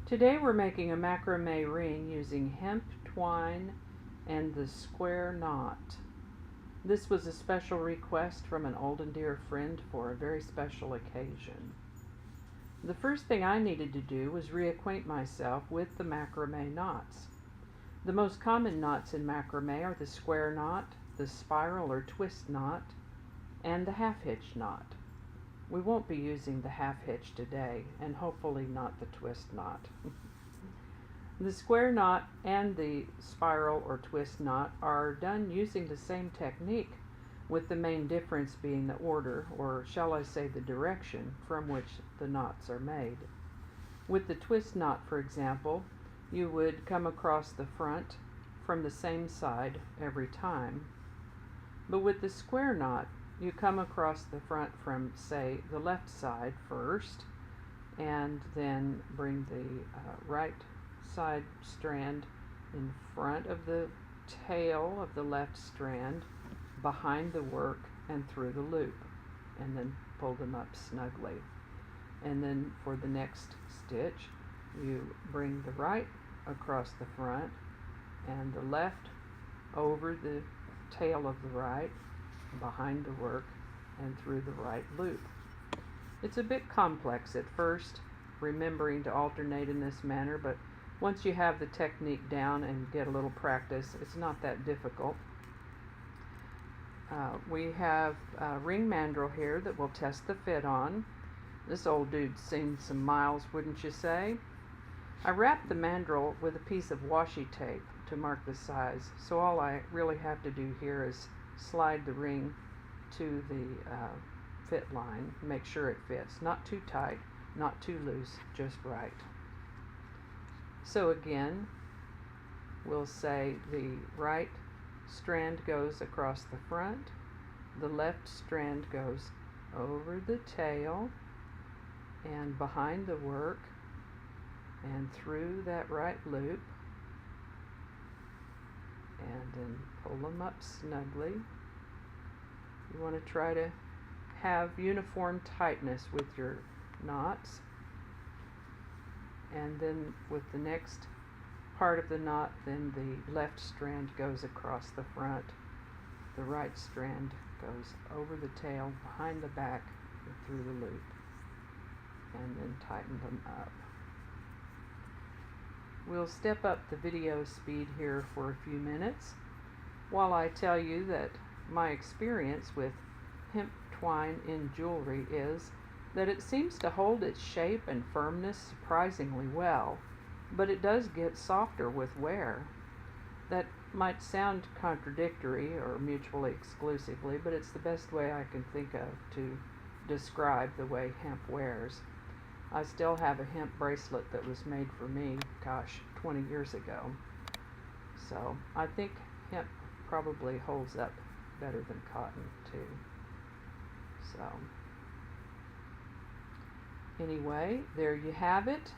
Today we're making a macrame ring using hemp twine and the square knot. This was a special request from an old and dear friend for a very special occasion. The first thing I needed to do was reacquaint myself with the macrame knots. The most common knots in macrame are the square knot, the spiral or twist knot, and the half-hitch knot. We won't be using the half-hitch today, and hopefully not the twist knot. The square knot and the spiral or twist knot are done using the same technique, with the main difference being the order, or shall I say the direction, from which the knots are made. With the twist knot, for example, you would come across the front from the same side every time. But with the square knot, you come across the front from, say, the left side first, and then bring the right side strand in front of the tail of the left strand, behind the work and through the loop, and then pull them up snugly. And then for the next stitch, you bring the right across the front and the left over the tail of the right, behind the work and through the right loop. It's a bit complex at first, remembering to alternate in this manner, but once you have the technique down and get a little practice, it's not that difficult. We have a ring mandrel here that we'll test the fit on. This old dude's seen some miles, wouldn't you say? I wrapped the mandrel with a piece of washi tape to mark the size, so all I really have to do here is slide the ring to the fit line, make sure it fits. Not too tight, not too loose, just right. So again, we'll say the right strand goes across the front, the left strand goes over the tail and behind the work and through that right loop, and then pull them up snugly. You want to try to have uniform tightness with your knots. And then with the next part of the knot, then the left strand goes across the front, the right strand goes over the tail, behind the back, and through the loop, and then tighten them up. We'll step up the video speed here for a few minutes while I tell you that my experience with hemp twine in jewelry is that it seems to hold its shape and firmness surprisingly well, but it does get softer with wear. That might sound contradictory or mutually exclusively, but it's the best way I can think of to describe the way hemp wears. I still have a hemp bracelet that was made for me, 20 years ago. So I think hemp probably holds up better than cotton too. So anyway, there you have it.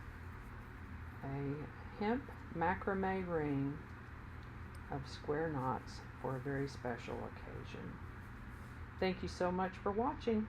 A hemp macrame ring of square knots for a very special occasion. Thank you so much for watching.